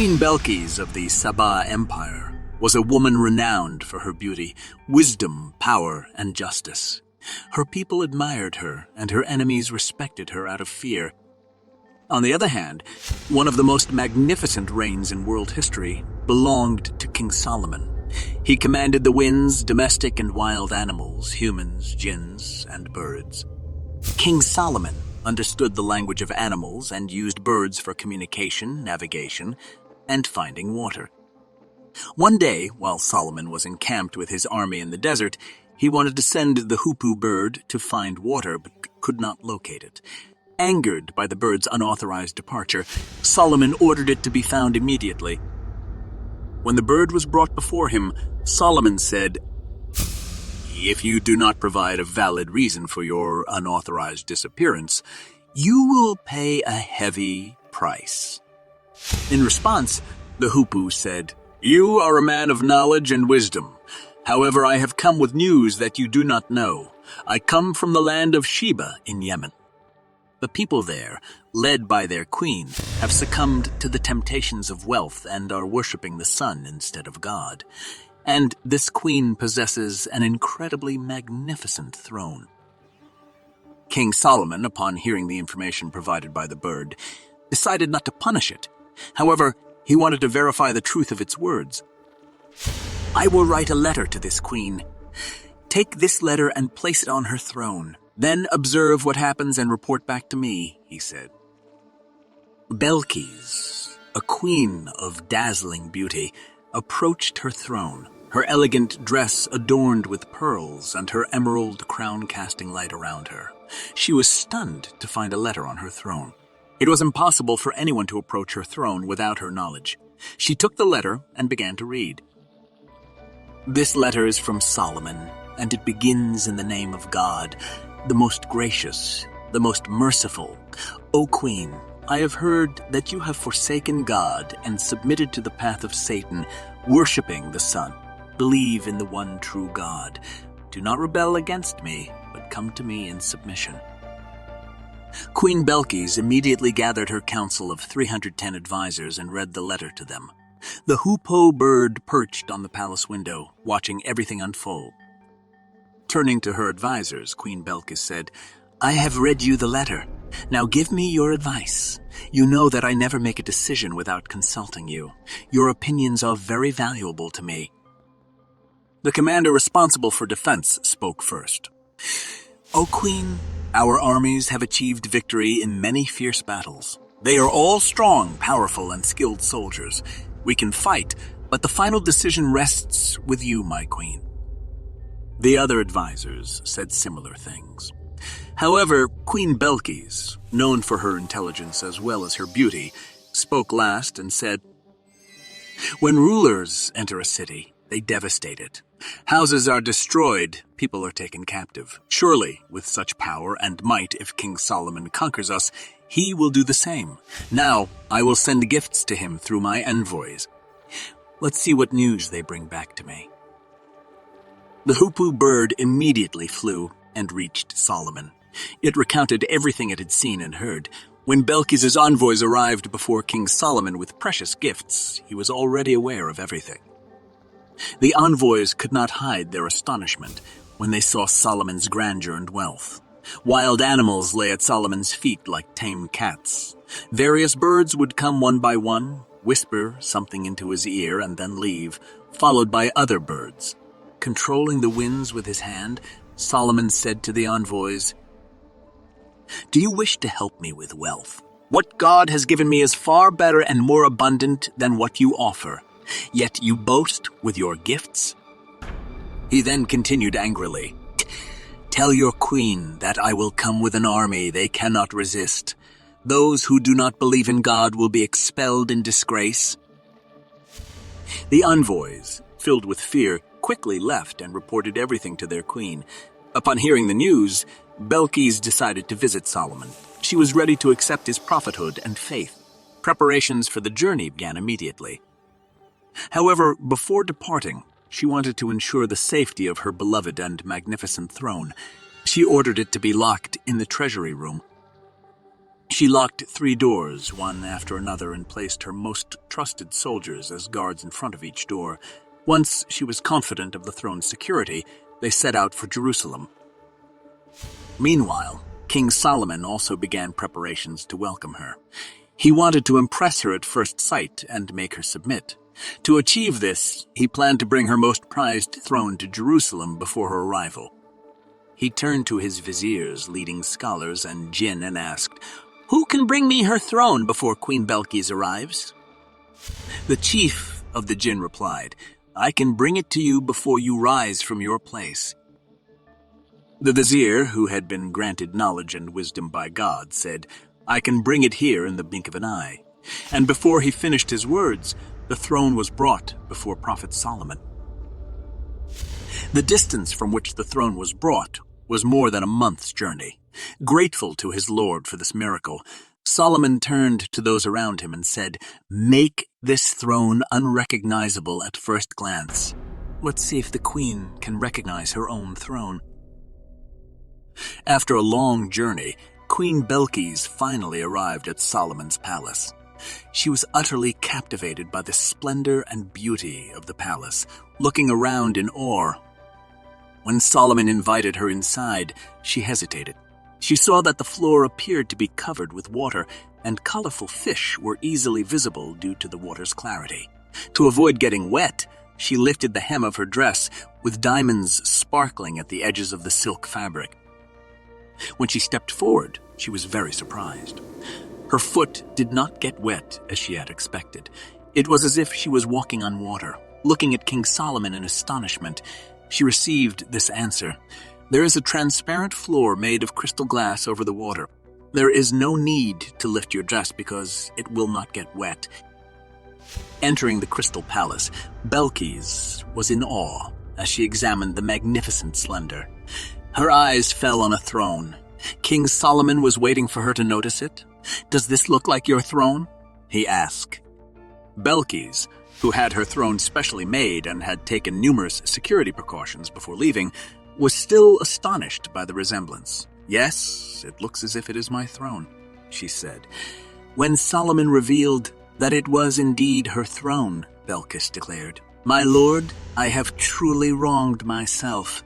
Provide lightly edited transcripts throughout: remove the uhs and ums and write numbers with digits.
Queen Belqis of the Shaba Empire was a woman renowned for her beauty, wisdom, power, and justice. Her people admired her, and her enemies respected her out of fear. On the other hand, one of the most magnificent reigns in world history belonged to King Solomon. He commanded the winds, domestic and wild animals, humans, jinns, and birds. King Solomon understood the language of animals and used birds for communication, navigation, and finding water. One day, while Solomon was encamped with his army in the desert, he wanted to send the hoopoe bird to find water but could not locate it. Angered by the bird's unauthorized departure, Solomon ordered it to be found immediately. When the bird was brought before him, Solomon said, "If you do not provide a valid reason for your unauthorized disappearance, you will pay a heavy price." In response, the hoopoe said, "You are a man of knowledge and wisdom. However, I have come with news that you do not know. I come from the land of Sheba in Yemen. The people there, led by their queen, have succumbed to the temptations of wealth and are worshipping the sun instead of God. And this queen possesses an incredibly magnificent throne." King Solomon, upon hearing the information provided by the bird, decided not to punish it. However, he wanted to verify the truth of its words. "I will write a letter to this queen. Take this letter and place it on her throne. Then observe what happens and report back to me," he said. Belqis, a queen of dazzling beauty, approached her throne, her elegant dress adorned with pearls and her emerald crown casting light around her. She was stunned to find a letter on her throne. It was impossible for anyone to approach her throne without her knowledge. She took the letter and began to read. "This letter is from Solomon, and it begins in the name of God, the most gracious, the most merciful. O Queen, I have heard that you have forsaken God and submitted to the path of Satan, worshipping the sun. Believe in the one true God. Do not rebel against me, but come to me in submission." Queen Belqis immediately gathered her council of 310 advisors and read the letter to them. The hoopoe bird perched on the palace window, watching everything unfold. Turning to her advisors, Queen Belqis said, "I have read you the letter. Now give me your advice. You know that I never make a decision without consulting you. Your opinions are very valuable to me." The commander responsible for defense spoke first. "O Queen, our armies have achieved victory in many fierce battles. They are all strong, powerful, and skilled soldiers. We can fight, but the final decision rests with you, my queen." The other advisors said similar things. However, Queen Belqis, known for her intelligence as well as her beauty, spoke last and said, "When rulers enter a city, they devastate it. Houses are destroyed, people are taken captive. Surely, with such power and might, if King Solomon conquers us, he will do the same. Now, I will send gifts to him through my envoys. Let's see what news they bring back to me." The hoopoe bird immediately flew and reached Solomon. It recounted everything it had seen and heard. When Belqis' envoys arrived before King Solomon with precious gifts, he was already aware of everything. The envoys could not hide their astonishment when they saw Solomon's grandeur and wealth. Wild animals lay at Solomon's feet like tame cats. Various birds would come one by one, whisper something into his ear and then leave, followed by other birds. Controlling the winds with his hand, Solomon said to the envoys, "Do you wish to help me with wealth? What God has given me is far better and more abundant than what you offer. Yet you boast with your gifts?" He then continued angrily, "Tell your queen that I will come with an army they cannot resist. Those who do not believe in God will be expelled in disgrace." The envoys, filled with fear, quickly left and reported everything to their queen. Upon hearing the news, Belqis decided to visit Solomon. She was ready to accept his prophethood and faith. Preparations for the journey began immediately. However, before departing, she wanted to ensure the safety of her beloved and magnificent throne. She ordered it to be locked in the treasury room. She locked 3 doors, one after another, and placed her most trusted soldiers as guards in front of each door. Once she was confident of the throne's security, they set out for Jerusalem. Meanwhile, King Solomon also began preparations to welcome her. He wanted to impress her at first sight and make her submit. To achieve this, he planned to bring her most prized throne to Jerusalem before her arrival. He turned to his viziers, leading scholars, and jinn and asked, "Who can bring me her throne before Queen Belqis arrives?" The chief of the jinn replied, "I can bring it to you before you rise from your place." The vizier, who had been granted knowledge and wisdom by God, said, "I can bring it here in the blink of an eye." And before he finished his words, the throne was brought before Prophet Solomon. The distance from which the throne was brought was more than a month's journey. Grateful to his Lord for this miracle, Solomon turned to those around him and said, "Make this throne unrecognizable at first glance. Let's see if the queen can recognize her own throne." After a long journey, Queen Belqis finally arrived at Solomon's palace. She was utterly captivated by the splendor and beauty of the palace, looking around in awe. When Solomon invited her inside, she hesitated. She saw that the floor appeared to be covered with water, and colorful fish were easily visible due to the water's clarity. To avoid getting wet, she lifted the hem of her dress, with diamonds sparkling at the edges of the silk fabric. When she stepped forward, she was very surprised. Her foot did not get wet as she had expected. It was as if she was walking on water. Looking at King Solomon in astonishment, she received this answer: "There is a transparent floor made of crystal glass over the water. There is no need to lift your dress because it will not get wet." Entering the crystal palace, Belqis was in awe as she examined the magnificent splendor. Her eyes fell on a throne. King Solomon was waiting for her to notice it. "Does this look like your throne?" he asked. Belqis, who had her throne specially made and had taken numerous security precautions before leaving, was still astonished by the resemblance. "Yes, it looks as if it is my throne," she said. When Solomon revealed that it was indeed her throne, Belqis declared, "My lord, I have truly wronged myself.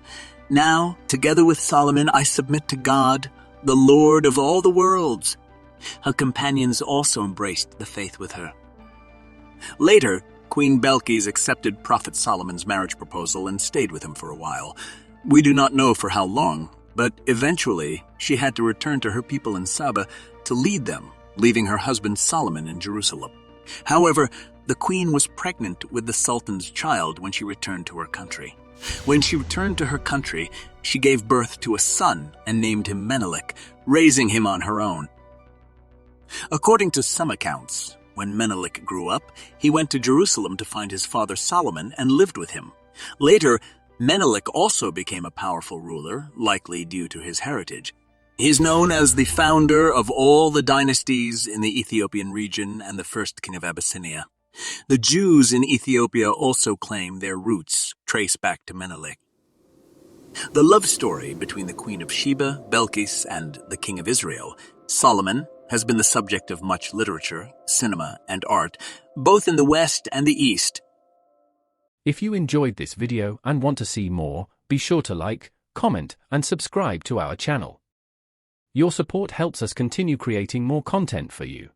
Now, together with Solomon, I submit to God, the Lord of all the worlds." Her companions also embraced the faith with her. Later, Queen Belqis accepted Prophet Solomon's marriage proposal and stayed with him for a while. We do not know for how long, but eventually she had to return to her people in Shaba to lead them, leaving her husband Solomon in Jerusalem. However, the queen was pregnant with the sultan's child when she returned to her country. When she returned to her country, she gave birth to a son and named him Menelik, raising him on her own. According to some accounts, when Menelik grew up, he went to Jerusalem to find his father Solomon and lived with him. Later, Menelik also became a powerful ruler, likely due to his heritage. He is known as the founder of all the dynasties in the Ethiopian region and the first king of Abyssinia. The Jews in Ethiopia also claim their roots trace back to Menelik. The love story between the Queen of Sheba, Belqis, and the King of Israel, Solomon, has been the subject of much literature, cinema, and art, both in the West and the East. If you enjoyed this video and want to see more, be sure to like, comment, and subscribe to our channel. Your support helps us continue creating more content for you.